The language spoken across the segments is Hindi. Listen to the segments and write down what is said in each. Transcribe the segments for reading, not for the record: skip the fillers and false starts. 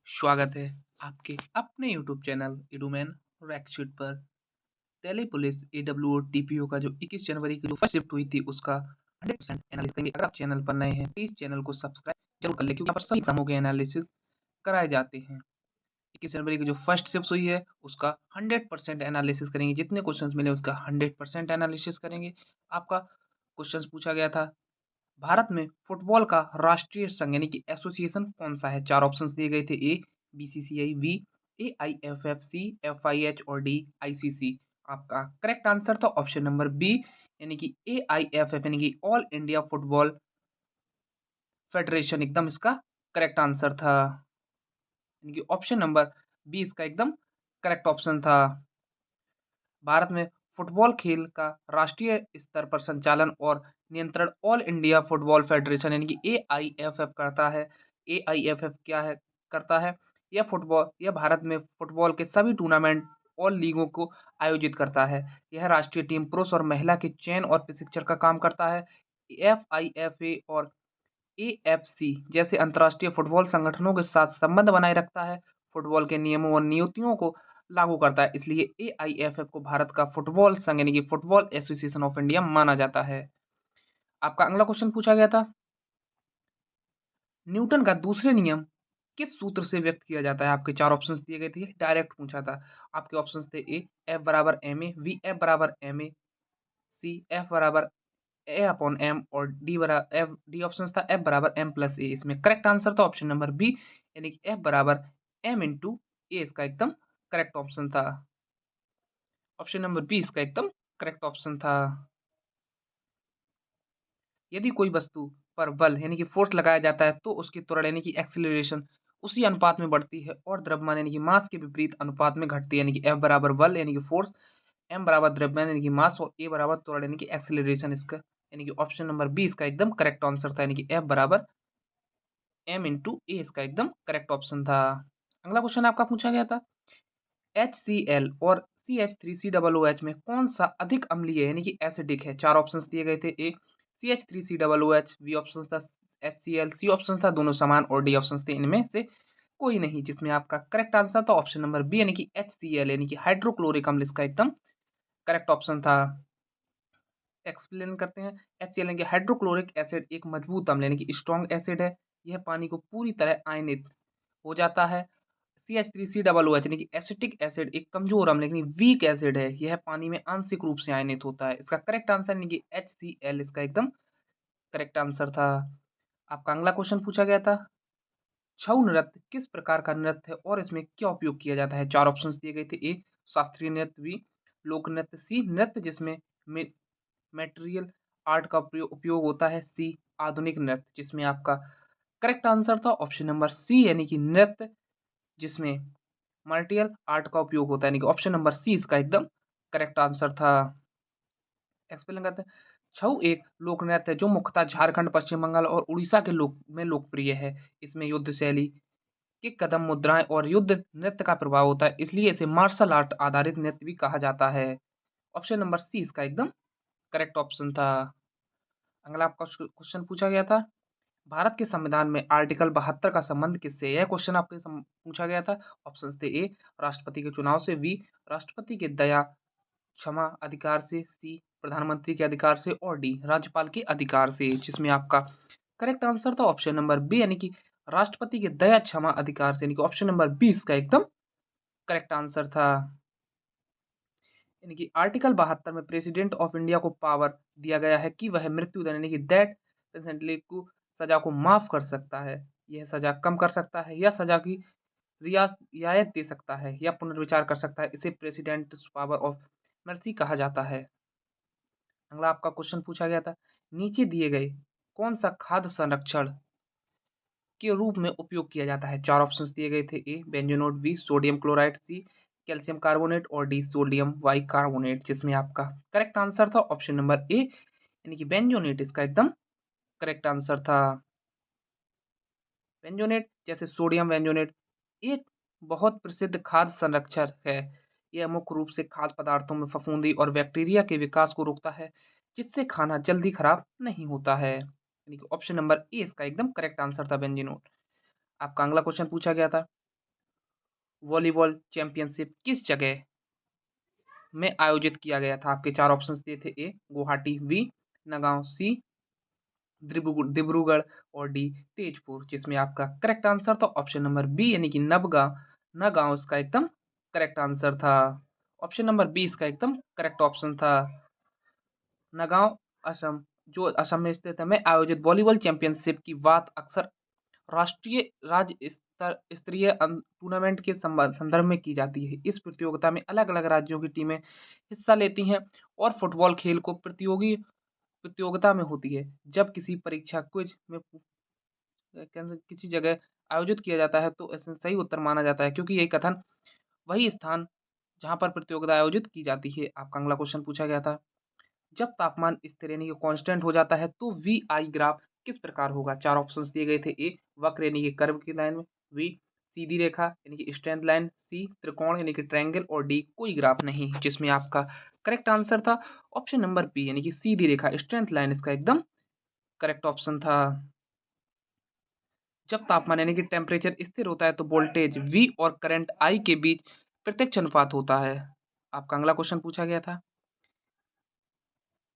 स्वागत है आपके अपने यूट्यूब चैनल इडूमैन रैकशीट पर। दिल्ली पुलिस एडब्ल्यू टीपीओ का जो 21 जनवरी की जो फर्स्ट शिफ्ट हुई थी उसका 100% एनालिसिस करेंगे। अगर आप चैनल पर नए हैं तो इस चैनल को सब्सक्राइब जरूर कर लें क्योंकि यहाँ पर सभी एग्जामों के एनालिसिस कराए जाते हैं। 21 जनवरी की जो फर्स्ट शिफ्ट हुई है उसका 100% एनालिसिस करेंगे। जितने क्वेश्चंस मिले उसका 100% एनालिसिस करेंगे। आपका क्वेश्चन पूछा गया था, भारत में फुटबॉल का राष्ट्रीय संघ यानी कि एसोसिएशन कौन सा है? चार ऑप्शंस दिए गए थे। ए बीसीसीआई, बी एआईएफएफ, सी एफआईएच और डी आईसीसी। आपका करेक्ट आंसर था ऑप्शन नंबर बी यानी कि एआईएफएफ यानी कि ऑल इंडिया फुटबॉल फेडरेशन एकदम इसका करेक्ट आंसर था। यानी कि ऑप्शन नंबर बी इसका एकदम करेक्ट ऑप्शन था। भारत में फुटबॉल खेल का राष्ट्रीय स्तर पर संचालन और नियंत्रण ऑल इंडिया फुटबॉल फेडरेशन यानी कि एआईएफएफ करता है। एआईएफएफ क्या है करता है? यह भारत में फुटबॉल के सभी टूर्नामेंट और लीगों को आयोजित करता है। यह राष्ट्रीय टीम पुरुष और महिला के चयन और प्रशिक्षण का काम करता है। एफआईएफए और एएफसी जैसे अंतर्राष्ट्रीय फुटबॉल संगठनों के साथ संबंध बनाए रखता है। फुटबॉल के नियमों और नियतियों को लागू करता है। इसलिए एआईएफएफ को भारत का फुटबॉल संघ यानी कि फुटबॉल एसोसिएशन ऑफ इंडिया माना जाता है। आपका अगला क्वेश्चन पूछा गया था, न्यूटन का दूसरे नियम किस सूत्र से व्यक्त किया जाता है? आपके चार ऑप्शंस दिए गए थे, डायरेक्ट पूछा था। आपके ऑप्शंस थे ए एफ बराबर एम ए, बी एफ बराबर एम ए, सी एफ बराबर ए अपॉन एम और डी बराबर एफ, डी ऑप्शन था एफ बराबर एम प्लस ए। इसमें करेक्ट आंसर था ऑप्शन नंबर बी यानी कि एफ बराबर एम इंटू ए इसका एकदम करेक्ट ऑप्शन था। ऑप्शन नंबर बी इसका एकदम करेक्ट ऑप्शन था। यदि कोई वस्तु पर बल यानी कि फोर्स लगाया जाता है तो उसकी त्वरण यानी कि एक्सीलरेशन उसी अनुपात में बढ़ती है और द्रव्यमान यानी कि मास के विपरीत अनुपात में घटती है। यानी कि एफ बराबर बल यानी कि फोर्स, एम बराबर द्रव्यमान यानी कि मास और ए बराबर त्वरण यानी कि एक्सीलरेशन। इसका यानी कि ऑप्शन नंबर बी इसका एकदम करेक्ट आंसर था। यानी कि एफ बराबर एम इंटू ए इसका एकदम करेक्ट ऑप्शन था। अगला क्वेश्चन आपका पूछा गया था, HCl और CH3COOH में कौन सा अधिक अम्लीय यानी कि एसिडिक है? चार ऑप्शंस दिए गए थे। ए CH3COOH, बी ऑप्शन था HCl, सी ऑप्शन था दोनों समान और डी ऑप्शन थे इनमें से कोई नहीं। जिसमें आपका करेक्ट आंसर था ऑप्शन नंबर बी यानी कि HCl यानी कि हाइड्रोक्लोरिक अम्ल इसका एकदम करेक्ट ऑप्शन था। एक्सप्लेन करते हैं। HCl यानी कि हाइड्रोक्लोरिक एसिड एक मजबूत अम्ल यानी कि स्ट्रॉन्ग एसिड है। यह पानी को पूरी तरह आयनित हो जाता है। CH3COOH यानी कि एसिटिक एसिड एक कमजोर अम्ल यानी वीक एसिड है। यह पानी में आंशिक रूप से आयनित होता है। इसका करेक्ट आंसर यानी कि HCl इसका एकदम करेक्ट आंसर था। आपका अगला क्वेश्चन पूछा गया था, छऊ नृत्य किस प्रकार का नृत्य है और इसमें क्या उपयोग किया जाता है? चार ऑप्शंस दिए गए थे। ए शास्त्रीय नृत्य, बी लोक नृत्य, सी नृत्य जिसमें मेटेरियल आर्ट का उपयोग होता है, सी आधुनिक नृत्य। जिसमें आपका करेक्ट आंसर था ऑप्शन नंबर सी यानी कि नृत्य जिसमें मार्टियल आर्ट का उपयोग होता है। यानी कि ऑप्शन नंबर सी इसका एकदम करेक्ट आंसर था। एक्सप्लेन करते हैं। छऊ एक लोक नृत्य है जो मुख्यतः झारखंड, पश्चिम बंगाल और उड़ीसा के लोक में लोकप्रिय है। इसमें युद्ध शैली के कदम, मुद्राएं और युद्ध नृत्य का प्रभाव होता है, इसलिए इसे मार्शल आर्ट आधारित नृत्य भी कहा जाता है। ऑप्शन नंबर सी इसका एकदम करेक्ट ऑप्शन था। अगला आपका क्वेश्चन पूछा गया था, भारत के संविधान में आर्टिकल 72 का संबंध किससे है? यह क्वेश्चन आपके पूछा गया था। ऑप्शन थे ए राष्ट्रपति के चुनाव से, बी राष्ट्रपति के दया क्षमा अधिकार से, सी प्रधानमंत्री के अधिकार से और डी राज्यपाल के अधिकार से। जिसमें आपका करेक्ट आंसर था ऑप्शन नंबर बी यानी कि राष्ट्रपति के दया क्षमा अधिकार से। यानी कि ऑप्शन नंबर बी इसका एकदम करेक्ट आंसर था। यानी कि आर्टिकल 72 में प्रेसिडेंट ऑफ इंडिया को पावर दिया गया है कि वह मृत्यु दंड यानी कि डेथ पेनल्टी को सजा को माफ कर सकता है, यह सजा कम कर सकता है या सजा की रियायत दे सकता है या पुनर्विचार कर सकता है। इसे प्रेसिडेंट पावर ऑफ मर्सी कहा जाता है। अगला आपका क्वेश्चन पूछा गया था, नीचे दिए गए कौन सा खाद्य संरक्षण के रूप में उपयोग किया जाता है? चार ऑप्शंस दिए गए थे। A benzonate, B sodium chloride, C calcium carbonate और डी सोडियम बाइकार्बोनेट। जिसमें आपका करेक्ट आंसर था ऑप्शन नंबर ए यानी कि बेंजोनेट इसका एकदम करेक्ट आंसर था। बेंजोनेट जैसे सोडियम बेंजोनेट एक बहुत प्रसिद्ध खाद्य संरक्षक है। यह मुख्य रूप से खाद्य पदार्थों में फफूंदी और बैक्टीरिया के विकास को रोकता है, जिससे खाना जल्दी खराब नहीं होता है। यानी कि ऑप्शन नंबर ए इसका एकदम करेक्ट आंसर था बेंजीनोट। आपका अगला क्वेश्चन पूछा गया था, वॉलीबॉल चैंपियनशिप किस जगह में आयोजित किया गया था? आपके 4 ऑप्शंस दिए थे। ए गुवाहाटी, बी नगाँव, सी डिब्रूगढ़ और डी तेजपुर, जिसमें आपका करेक्ट आंसर था ऑप्शन नंबर बी यानी कि नगाँव इसका एकदम करेक्ट आंसर था। ऑप्शन नंबर बी इसका एकदम करेक्ट ऑप्शन था। नगाँव असम, जो असम में स्थित है, में आयोजित वॉलीबॉल चैंपियनशिप की बात अक्सर राष्ट्रीय राज्य स्तरीय टूर्नामेंट के संदर्भ में की जाती है। इस प्रतियोगिता में अलग अलग राज्यों की टीमें हिस्सा लेती हैं और फुटबॉल खेल को प्रतियोगिता में होती है। जब किसी परीक्षा क्विज में किसी जगह आयोजित किया जाता है तो इसमें सही उत्तर माना जाता है, क्योंकि यही कथन वही स्थान जहाँ पर प्रतियोगिता आयोजित की जाती है। आपका अगला क्वेश्चन पूछा गया था, जब तापमान स्थिर यानी कि कांस्टेंट हो जाता है तो वी आई ग्राफ किस प्रकार होगा? 4 ऑप्शंस दिए गए थे। ए वक्र यानी कि कर्व की लाइन में, बी सीधी रेखा यानी कि स्ट्रेंथ लाइन, सी त्रिकोण यानी कि ट्रायंगल और डी कोई ग्राफ नहीं, जिसमें आपका करेक्ट आंसर था ऑप्शन नंबर बी यानी कि सीधी रेखा स्ट्रेंथ लाइन इसका एकदम करेक्ट ऑप्शन था। जब तापमान यानी कि टेम्परेचर स्थिर होता है तो वोल्टेज V और करंट I के बीच प्रत्यक्ष अनुपात होता है। आपका अगला क्वेश्चन पूछा गया था,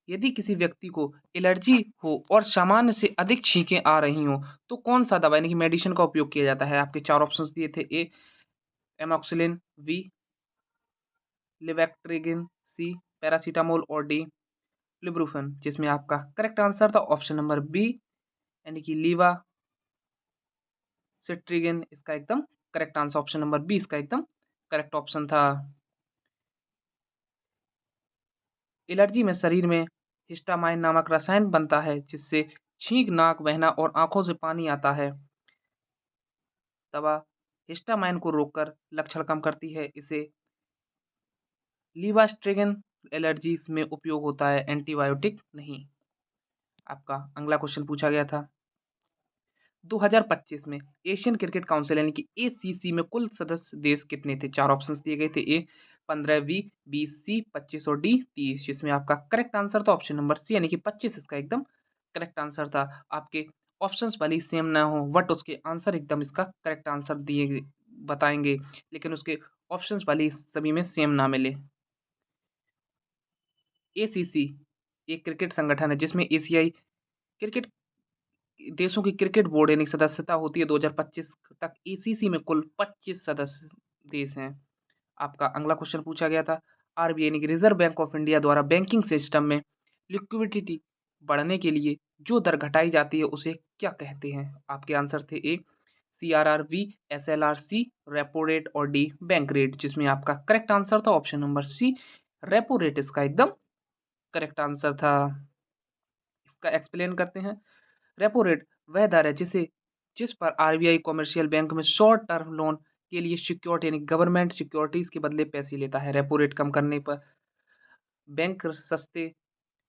यदि किसी व्यक्ति को एलर्जी हो और सामान्य से अधिक छींकें आ रही हों तो कौन सा दवा यानी कि मेडिसिन का उपयोग किया जाता है? आपके 4 ऑप्शंस दिए थे। A amoxicillin, B levocetirizine, C paracetamol और डी लिब्रुफेन, जिसमें आपका करेक्ट आंसर था ऑप्शन नंबर बी यानी कि लीवा सिट्रिगिन इसका एकदम correct answer, option number B इसका एकदम करेक्ट ऑप्शन था। एलर्जी में शरीर में हिस्टामाइन नामक रसायन बनता है जिससे छींक, नाक बहना और आंखों से पानी आता है। दवा हिस्टामाइन को रोककर लक्षण कम करती है। इसे लीवास्ट्रिगिन एलर्जी में उपयोग होता है, एंटीबायोटिक नहीं। आपका अगला क्वेश्चन पूछा गया था, 2025 में एशियन क्रिकेट काउंसिल यानी कि एसीसी में कुल सदस्य देश कितने थे? 4 ऑप्शंस दिए गए थे। ए 15, बी 20, सी 25 और डी 30, जिसमें आपका करेक्ट आंसर था ऑप्शन नंबर सी यानी कि 25 इसका एकदम करेक्ट आंसर था। आपके ऑप्शंस भले ही सेम ना हो बट उसके आंसर एकदम इसका करेक्ट आंसर दिए बताएंगे, लेकिन उसके ऑप्शंस भले ही सभी में सेम ना मिले। एसीसी एक क्रिकेट संगठन है जिसमें एशियाई क्रिकेट देशों की क्रिकेट बोर्ड यानी सदस्यता होती है। 2025 तक एसीसी में कुल 25 सदस्य देश हैं। आपका अगला क्वेश्चन पूछा गया था, आरबीआई यानी कि रिजर्व बैंक ऑफ इंडिया द्वारा बैंकिंग सिस्टम में लिक्विडिटी बढ़ने के लिए जो दर घटाई जाती है उसे क्या कहते हैं? आपके आंसर थे। A CRR, B SLR, C repo rate और डी बैंक रेट, जिसमें आपका करेक्ट आंसर था option number C repo rate इसका एकदम करेक्ट आंसर था। इसका एक्सप्लेन करते हैं। रेपो रेट वह दर है जिस पर आरबीआई कॉमर्शियल बैंक में शॉर्ट टर्म लोन के लिए सिक्योरिटी यानी गवर्नमेंट सिक्योरिटीज के बदले पैसे लेता है। रेपो रेट कम करने पर बैंक सस्ते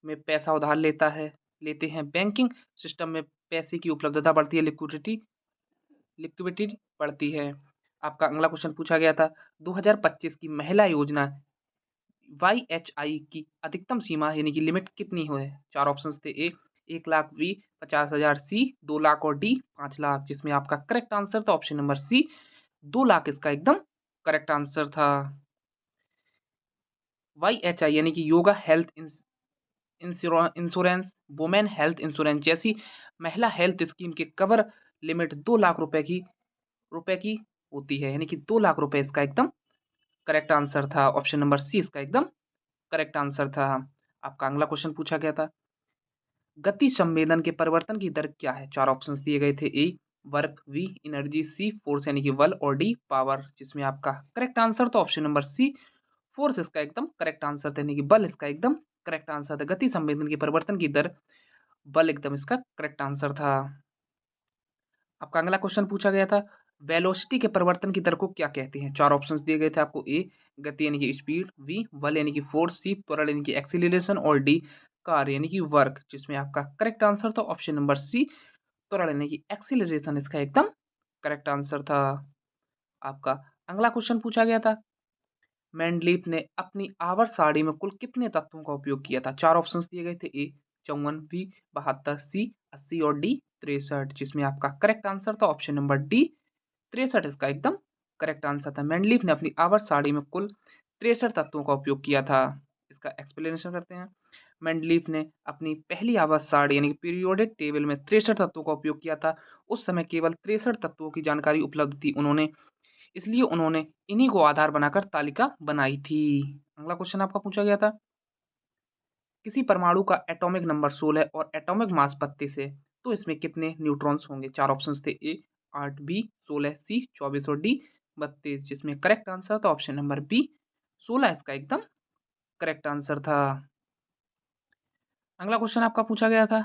में पैसा उधार लेते हैं। बैंकिंग सिस्टम में पैसे की उपलब्धता बढ़ती है, लिक्विडिटी बढ़ती है। आपका अगला क्वेश्चन पूछा गया था, 2025 की महिला योजना YHI की अधिकतम सीमा यानी कि लिमिट कितनी है? 4 ऑप्शंस थे। ए 1 लाख, बी 50,000, सी 2 लाख और डी 5 लाख, जिसमें आपका करेक्ट आंसर था ऑप्शन नंबर सी 2 लाख इसका एकदम करेक्ट आंसर था। YHI यानी कि yoga health insurance, women health insurance जैसी महिला हेल्थ स्कीम के कवर लिमिट 2 लाख रुपए की होती है, यानी कि 2 लाख रुपए इसका एकदम करेक्ट आंसर था। ऑप्शन नंबर सी इसका एकदम करेक्ट आंसर था। आपका अगला क्वेश्चन पूछा गया था, गति संवेदन के परिवर्तन की दर क्या है? 4 ऑप्शंस दिए गए थे। ए वर्क, बी एनर्जी, सी फोर्स यानी कि बल और डी पावर, जिसमें आपका करेक्ट आंसर था ऑप्शन नंबर सी फोर्स इसका एकदम करेक्ट आंसर था, यानी कि बल इसका एकदम करेक्ट आंसर था। गति संवेदन के परिवर्तन की दर बल एकदम इसका करेक्ट आंसर था। आपका अगला क्वेश्चन पूछा गया था, वेलोसिटी के परिवर्तन की दर को क्या कहते हैं? 4 ऑप्शंस दिए गए थे आपको। ए गति यानी कि स्पीड, बी बल यानी कि फोर्स, सी त्वरण यानी कि एक्सीलरेशन और डी कार्य यानी कि वर्क, जिसमें आपका करेक्ट आंसर था ऑप्शन नंबर सी त्वरण यानी कि एक्सीलरेशन इसका एकदम करेक्ट आंसर था। आपका अगला क्वेश्चन पूछा गया था, मेंडलीफ ने अपनी आवर्त सारणी में कुल कितने तत्वों का उपयोग किया था? 4 ऑप्शंस दिए गए थे। ए 54, बी 72, सी 80 और डी 63, जिसमें आपका करेक्ट आंसर था ऑप्शन नंबर डी 63 इसका एकदम करेक्ट आंसर था। मेंडलीफ ने अपनी आवर्त सारणी में कुल 63 तत्वों का उपयोग किया था। इसका एक्सप्लेनेशन करते हैं। मेंडलीफ ने अपनी पहली आवर्त सारणी यानी कि पीरियोडिक टेबल में 63 तत्वों का उपयोग किया था। उस समय केवल 63 तत्वों की जानकारी उपलब्ध थी उन्होंने, इसलिए उन्होंने इन्हीं को आधार बनाकर तालिका बनाई थी। अगला क्वेश्चन आपका पूछा गया था, किसी परमाणु का एटॉमिक नंबर 16 और एटॉमिक मास 32 है, तो इसमें कितने न्यूट्रॉन्स होंगे? चार ऑप्शंस थे, ए 8, बी 16, सी 24 और डी 32, जिसमें करेक्ट आंसर था ऑप्शन नंबर बी 16 इसका एकदम करेक्ट आंसर था। अगला क्वेश्चन आपका पूछा गया था,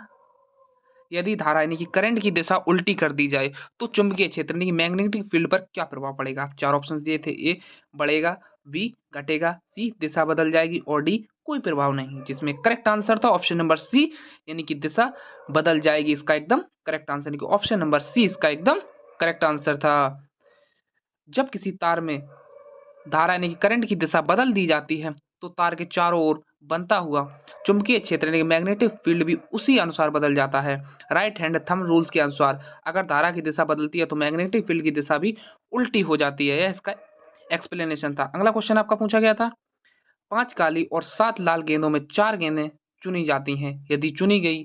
यदि धारा यानी कि करंट की दिशा उल्टी कर दी जाए तो चुंबकीय क्षेत्र यानी कि मैग्नेटिक फील्ड पर क्या प्रभाव पड़ेगा? चार ऑप्शंस दिए थे, ए बढ़ेगा, बी घटेगा, सी दिशा बदल जाएगी और डी कोई प्रभाव नहीं, जिसमें करेक्ट आंसर था ऑप्शन नंबर सी यानी कि दिशा बदल जाएगी इसका एकदम करेक्ट आंसर, यानी कि ऑप्शन नंबर सी इसका एकदम करेक्ट आंसर था। जब किसी तार में धारा यानी कि करंट की दिशा बदल दी जाती है तो तार के चारों ओर बनता हुआ चुंबकीय क्षेत्र यानी कि मैग्नेटिक फील्ड भी उसी अनुसार बदल जाता है। राइट हैंड थंब रूल्स के अनुसार अगर धारा की दिशा बदलती है तो मैग्नेटिक फील्ड की दिशा भी उल्टी हो जाती है। यह इसका एक्सप्लेनेशन था। अगला क्वेश्चन आपका पूछा गया था, 5 काली और 7 लाल गेंदों में 4 गेंदें चुनी जाती हैं। यदि चुनी गई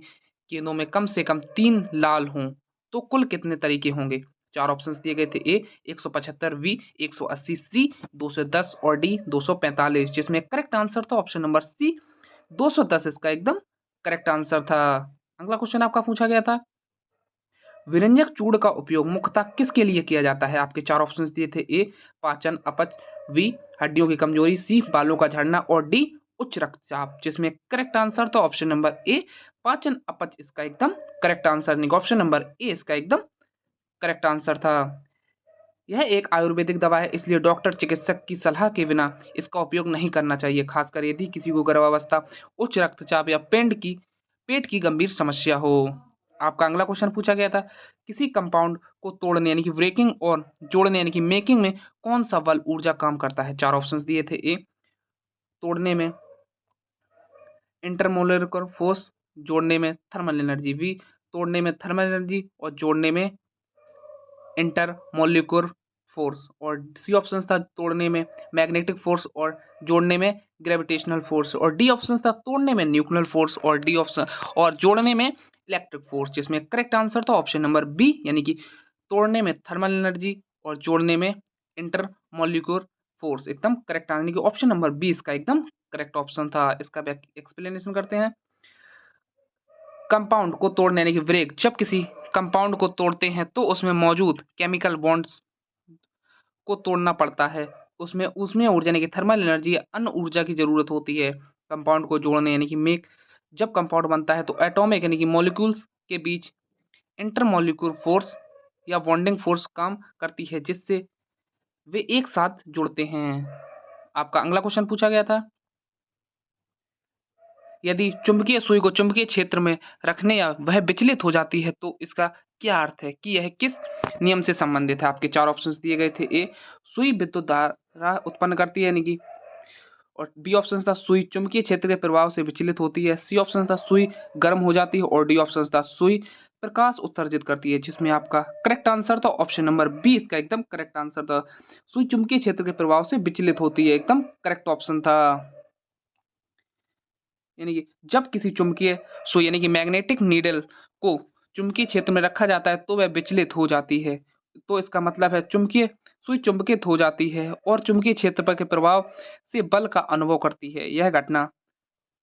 गेंदों में कम से कम 3 लाल हों तो कुल कितने तरीके होंगे? चार ऑप्शंस दिए गए थे, ए 175, बी 180, सी 210 और डी 245, जिसमें करेक्ट आंसर था ऑप्शन नंबर सी 210 इसका एकदम करेक्ट आंसर था। अगला क्वेश्चन आपका पूछा गया था, विरंजक चूर्ण का उपयोग मुख्यतः किसके लिए किया जाता है? आपके चार ऑप्शंस दिए थे, ए पाचन अपच, बी हड्डियों की कमजोरी, सी बालों का झड़ना और डी उच्च रक्तचाप, जिसमें करेक्ट आंसर था ऑप्शन नंबर ए पाचन अपच इसका एकदम करेक्ट आंसर, नहीं ऑप्शन नंबर ए इसका एकदम करेक्ट आंसर था। यह एक आयुर्वेदिक दवा है, इसलिए डॉक्टर चिकित्सक की सलाह के बिना इसका उपयोग नहीं करना चाहिए, खासकर यदि किसी को गर्भावस्था, उच्च रक्तचाप या पेट की गंभीर समस्या हो। आपका अगला क्वेश्चन पूछा गया था, किसी कंपाउंड को तोड़ने यानी कि ब्रेकिंग और जोड़ने यानी कि मेकिंग में कौन सा बल ऊर्जा काम करता है? चार ऑप्शंस दिए थे, ए तोड़ने में इंटरमोलेकुलर फोर्स, जोड़ने में थर्मल एनर्जी, बी तोड़ने में थर्मल एनर्जी और जोड़ने में इंटरमोलिकुलर फोर्स, और सी ऑप्शन था तोड़ने में मैग्नेटिक फोर्स और जोड़ने में ग्रेविटेशनल फोर्स, और डी ऑप्शन था तोड़ने में न्यूक्लियर फोर्स और डी ऑप्शन और जोड़ने में इलेक्ट्रिक फोर्स, जिसमें करेक्ट आंसर था ऑप्शन नंबर बी यानी कि तोड़ने में थर्मल एनर्जी और जोड़ने में इंटरमोलिकुलर फोर्स एकदम करेक्ट आंसर, यानी कि ऑप्शन नंबर बी इसका एकदम करेक्ट ऑप्शन था। इसका एक्सप्लेनेशन करते हैं। कंपाउंड को तोड़ने यानी कि ब्रेक, जब किसी कंपाउंड को तोड़ते हैं तो उसमें मौजूद केमिकल बॉन्ड्स को तोड़ना पड़ता है, उसमें उसमें ऊर्जा यानी कि थर्मल एनर्जी या अन्य ऊर्जा की जरूरत होती है कंपाउंड को जोड़ने यानी कि मेक। जब कंपाउंड बनता है तो एटॉमिक यानी कि मॉलिक्यूल्स के बीच इंटरमॉलिक्यूलर फोर्स या बॉन्डिंग फोर्स काम करती है, जिससे वे एक साथ जुड़ते हैं। आपका अगला क्वेश्चन पूछा गया था, यदि चुंबकीय सुई को चुंबकीय क्षेत्र में रखने या वह विचलित हो जाती है तो इसका क्या अर्थ है कि यह किस नियम से संबंधित है? आपके चार ऑप्शंस दिए गए थे, ए सुई विद्युत धारा उत्पन्न करती है यानी कि, और बी ऑप्शन था सुई चुंबकीय क्षेत्र के प्रभाव से विचलित होती है, सी ऑप्शन था सुई गर्म हो जाती है और डी ऑप्शन था सुई प्रकाश उत्सर्जित करती है, जिसमें आपका करेक्ट आंसर था ऑप्शन नंबर बी इसका एकदम करेक्ट आंसर था, सुई चुंबकीय क्षेत्र के प्रभाव से विचलित होती है एकदम करेक्ट ऑप्शन था। यानी कि जब किसी चुंबकीय सुई यानी कि मैग्नेटिक नीडल को चुंबकीय क्षेत्र में रखा जाता है तो वह विचलित हो जाती है, तो इसका मतलब है चुंबकीय सुई चुंबकित हो जाती है और चुंबकीय क्षेत्र पर के प्रभाव से बल का अनुभव करती है। यह घटना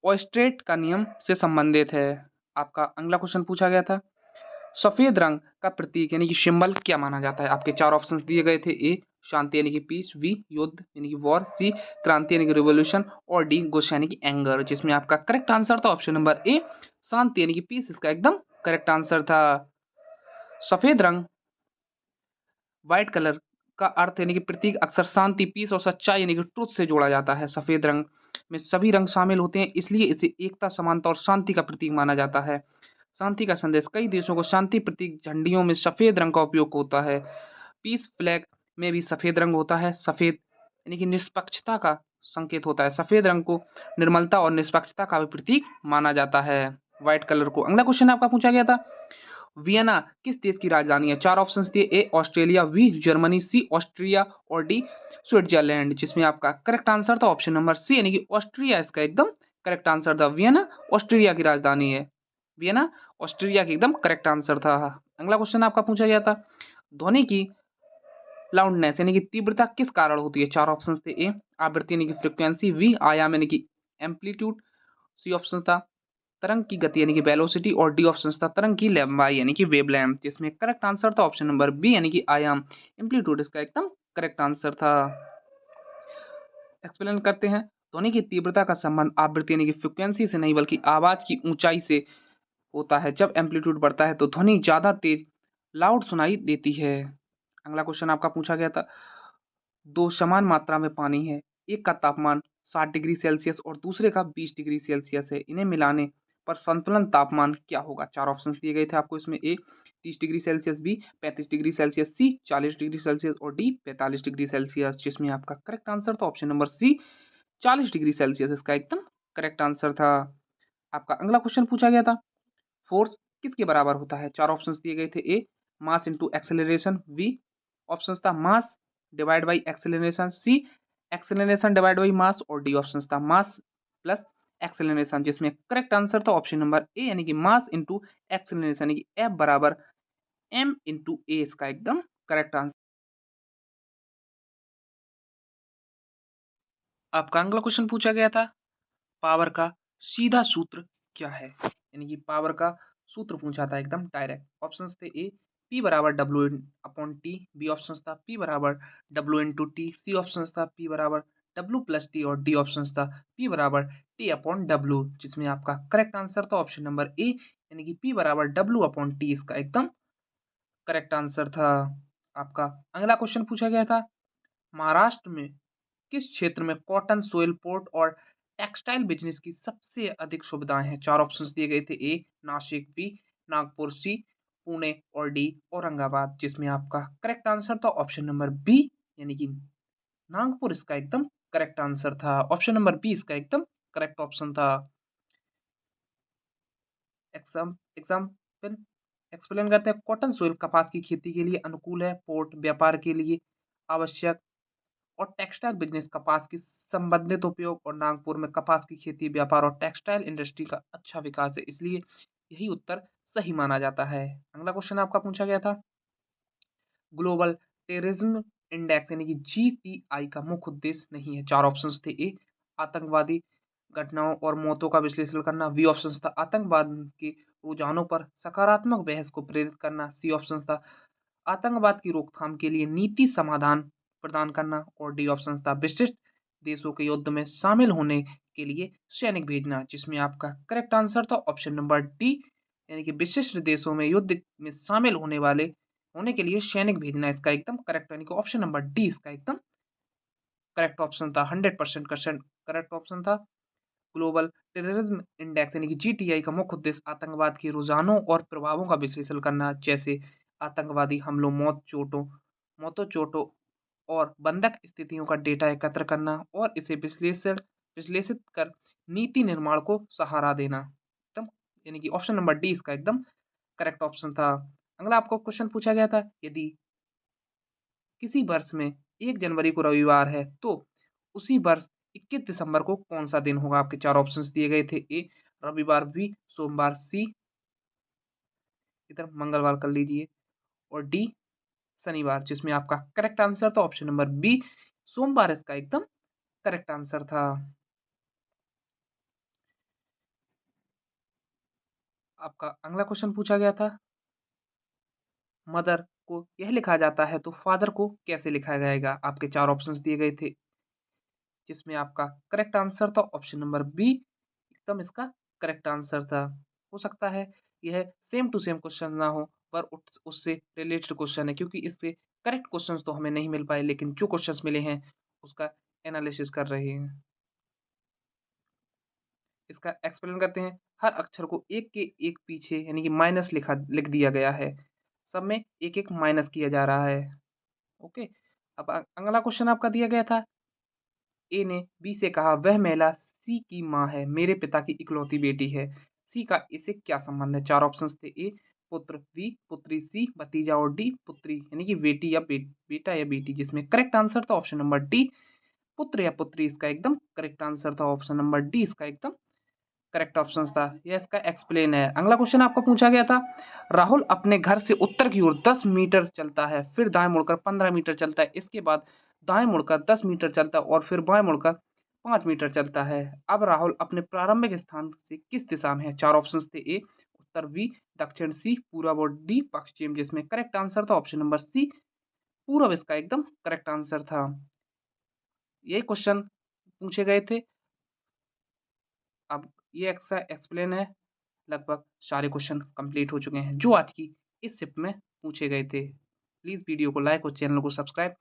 ओयस्ट्रेट का नियम से संबंधित है। आपका अगला क्वेश्चन पूछा गया था, सफेद रंग का प्रतीक यानी कि सिंबल क्या माना जाता है? आपके चार ऑप्शंस दिए गए थे, ए शांति यानी कि पीस, बी युद्ध यानी कि वॉर, सी क्रांति यानी कि रिवॉल्यूशन और डी गुस्सा यानी कि एंगर, जिसमें आपका करेक्ट आंसर था ऑप्शन नंबर ए शांति यानी कि पीस इसका एकदम करेक्ट आंसर था। सफेद रंग व्हाइट कलर का अर्थ यानी कि प्रतीक अक्सर शांति, पीस और सच्चाई यानी कि ट्रुथ से जोड़ा जाता है। सफेद रंग में सभी रंग शामिल होते हैं, इसलिए इसे एकता, समानता और शांति का प्रतीक माना जाता है। शांति का संदेश, कई देशों को शांति प्रतीक झंडियों में सफेद रंग का उपयोग होता है। पीस फ्लैग में भी सफेद रंग होता है। सफेद यानी कि निष्पक्षता का संकेत होता है। सफेद रंग को निर्मलता और निष्पक्षता का भी प्रतीक माना जाता है, व्हाइट कलर को। अगला क्वेश्चन आपका पूछा गया था, वियना किस देश की राजधानी है? 4 ऑप्शंस दिए। A Australia, B Germany, C Austria और डी स्विट्जरलैंड, जिसमें आपका करेक्ट आंसर था ऑप्शन नंबर सी यानी कि ऑस्ट्रिया इसका एकदम करेक्ट आंसर था। वियना ऑस्ट्रिया की राजधानी है। वियना ऑस्ट्रिया की एकदम करेक्ट आंसर था। अगला क्वेश्चन आपका पूछा गया था, ध्वनि की लाउडनेस यानी कि तीव्रता किस कारण होती है? 4 ऑप्शंस थे। ए आवृत्ति यानी कि फ्रीक्वेंसी, बी आयाम यानी कि एम्पलीट्यूड, सी ऑप्शन था तरंग की गति यानी कि वेलोसिटी और डी ऑप्शन था तरंग की लंबाई यानी कि वेवलेंथ, जिसमें करेक्ट आंसर था ऑप्शन नंबर बी यानी कि आयाम एम्पलीट्यूड इसका एकदम करेक्ट आंसर था। एक्सप्लेन करते हैं, ध्वनि की तीव्रता का संबंध आवृत्ति यानी कि फ्रिक्वेंसी से नहीं बल्कि आवाज की ऊंचाई से होता है। जब एम्पलीट्यूड बढ़ता है तो ध्वनि ज्यादा तेज लाउड सुनाई देती है। अगला क्वेश्चन आपका पूछा गया था, दो समान मात्रा में पानी है, एक का तापमान 60 डिग्री सेल्सियस और दूसरे का 20 डिग्री सेल्सियस है, इन्हें मिलाने पर संतुलन तापमान क्या होगा? 4 ऑप्शंस दिए गए थे आपको इसमें। A 30 degree Celsius, B 35 degree Celsius, C 40 degree Celsius और डी 45 डिग्री सेल्सियस, जिसमें आपका करेक्ट आंसर था option number C 40 degree Celsius इसका एकदम करेक्ट आंसर था। आपका अगला क्वेश्चन पूछा गया था, फोर्स किसके बराबर होता है? 4 ऑप्शंस दिए गए थे। A mass into acceleration, B options था mass divide by acceleration, C acceleration divide by mass और डी ऑप्शंस था मास प्लस एक्सेलरेशन, जिसमें करेक्ट आंसर था ऑप्शन नंबर ए यानी कि मास इनटू एक्सेलरेशन यानी कि एफ बराबर एम इनटू ए इसका एकदम करेक्ट आंसर। आपका अगला क्वेश्चन पूछा गया था, पावर का सीधा सूत्र क्या है? यानी कि पावर का सूत्र पूछा था एकदम डायरेक्ट। ऑप्शंस थे ए पी बराबर W upon T, B option था पी बराबर W into T, C option था पी बराबर डब्ल्यू प्लस टी और डी ऑप्शन था पी बराबर टी अपॉन डब्ल्यू, जिसमें आपका करेक्ट आंसर था ऑप्शन नंबर ए यानी कि पी बराबर डब्ल्यू अपॉन टी इसका एकदम करेक्ट आंसर था। आपका अगला क्वेश्चन पूछा गया था, महाराष्ट्र में किस क्षेत्र में कॉटन सोइल पोर्ट और टेक्सटाइल बिजनेस की सबसे अधिक सुविधाएं हैं? 4 ऑप्शंस दिए गए थे। ए नासिक, बी नागपुर, सी पुणे और डी औरंगाबाद, जिसमें आपका करेक्ट आंसर था ऑप्शन नंबर बी यानी कि नागपुर इसका एकदम करेक्ट आंसर था। ऑप्शन नंबर बी इसका एकदम करेक्ट ऑप्शन था। एग्जाम एग्जाम्पल एक्सप्लेन करते हैं, कॉटन सोइल कपास की खेती के लिए अनुकूल है, पोर्ट व्यापार के लिए आवश्यक और टेक्सटाइल बिजनेस कपास की संबंधित उपयोग और नागपुर में कपास की खेती व्यापार और टेक्सटाइल इंडस्ट्री का अच्छा विकास है, इसलिए यही उत्तर सही माना जाता है। अगला क्वेश्चन आपका पूछा गया था, ग्लोबल टेररिज्म इंडेक्स यानी कि जीटीआई का मुख्य उद्देश्य नहीं है? 4 ऑप्शंस थे। ए आतंकवादी घटनाओं और मौतों का विश्लेषण करना, बी ऑप्शन था आतंकवाद के रुझानों पर सकारात्मक बहस को प्रेरित करना, सी ऑप्शन था आतंकवाद की रोकथाम के लिए नीति समाधान प्रदान करना और डी ऑप्शन था विशिष्ट देशों के युद्ध में शामिल होने के लिए सैनिक भेजना, जिसमें आपका करेक्ट आंसर था ऑप्शन नंबर डी यानी कि विशिष्ट देशों में युद्ध में शामिल होने के लिए सैनिक भेजना इसका एकदम करेक्ट यानी कि ऑप्शन नंबर डी इसका एकदम करेक्ट ऑप्शन था। 100% करेक्ट ऑप्शन था। ग्लोबल टेररिज्म इंडेक्स यानी कि जीटीआई का मुख्य उद्देश्य आतंकवाद के रुझानों और प्रभावों का विश्लेषण करना, जैसे आतंकवादी हमलों, मौतों चोटों और बंधक स्थितियों का डेटा एकत्र करना और इसे विश्लेषित कर नीति निर्माण को सहारा देना एकदम यानी कि ऑप्शन नंबर डी इसका एकदम करेक्ट ऑप्शन था। अगला आपको क्वेश्चन पूछा गया था, यदि किसी वर्ष में 1 जनवरी को रविवार है तो उसी वर्ष 21 दिसंबर को कौन सा दिन होगा? आपके 4 ऑप्शंस दिए गए थे। ए रविवार, बी सोमवार, सी इधर मंगलवार कर लीजिए और डी शनिवार, जिसमें आपका करेक्ट आंसर था ऑप्शन नंबर बी सोमवार इसका एकदम करेक्ट आंसर था। आपका अगला क्वेश्चन पूछा गया था, मदर को यह लिखा जाता है तो फादर को कैसे लिखा जाएगा? आपके 4 ऑप्शंस दिए गए थे, जिसमें आपका करेक्ट आंसर था ऑप्शन नंबर बी एकदम इसका करेक्ट आंसर था। हो सकता है यह सेम टू सेम क्वेश्चन ना हो पर उससे रिलेटेड क्वेश्चन है, क्योंकि इससे करेक्ट क्वेश्चंस तो हमें नहीं मिल पाए, लेकिन जो क्वेश्चंस मिले हैं उसका एनालिसिस कर रहे हैं। इसका एक्सप्लेन करते हैं, हर अक्षर को एक के एक पीछे यानी कि माइनस लिख दिया गया है, सब में एक एक माइनस किया जा रहा है। ओके, अब अगला क्वेश्चन आपका दिया गया था, ए ने बी से कहा वह महिला सी की माँ है, मेरे पिता की इकलौती बेटी है, सी का इसे क्या संबंध है? 4 ऑप्शंस थे। ए पुत्र, बी पुत्री, सी भतीजा और डी पुत्री यानी कि बेटी या बेटा या बेटी, जिसमें करेक्ट आंसर था ऑप्शन नंबर डी पुत्र या पुत्री इसका एकदम करेक्ट आंसर था। ऑप्शन नंबर डी इसका एकदम करेक्ट ऑप्शन था। यह इसका एक्सप्लेन है। अगला क्वेश्चन आपको पूछा गया था, राहुल अपने घर से उत्तर की ओर 10 मीटर चलता है, फिर दाएं मुड़कर 15 मीटर चलता है, इसके बाद दाएं मुड़कर 10 मीटर चलता है और फिर बाएं मुड़कर 5 मीटर चलता है। अब राहुल अपने प्रारंभिक स्थान से किस दिशा में है? चार ऑप्शंस थे, ए उत्तर, बी दक्षिण, सी पूर्व और डी पश्चिम, जिसमें करेक्ट आंसर था ऑप्शन नंबर सी पूर्व इसका एकदम करेक्ट आंसर था। यही क्वेश्चन पूछे गए थे। अब ये एक्सप्लेन है। लगभग सारे क्वेश्चन कंप्लीट हो चुके हैं जो आज की इस शिफ्ट में पूछे गए थे। प्लीज़ वीडियो को लाइक और चैनल को सब्सक्राइब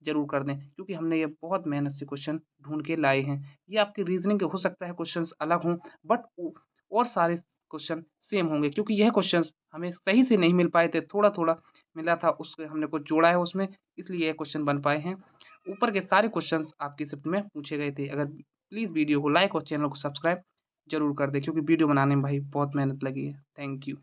जरूर कर दें, क्योंकि हमने ये बहुत मेहनत से क्वेश्चन ढूंढ के लाए हैं। ये आपकी रीजनिंग के हो सकता है क्वेश्चंस अलग हों, बट और सारे क्वेश्चन सेम होंगे, क्योंकि यह क्वेश्चंस हमें सही से नहीं मिल पाए थे, थोड़ा थोड़ा मिला था, उसके हमने कुछ जोड़ा है उसमें, इसलिए यह क्वेश्चन बन पाए हैं। ऊपर के सारे क्वेश्चंस आपकी शिफ्ट में पूछे गए थे। अगर प्लीज़ वीडियो को लाइक और चैनल को सब्सक्राइब जरूर कर दें, क्योंकि वीडियो बनाने में भाई बहुत मेहनत लगी है। Thank you.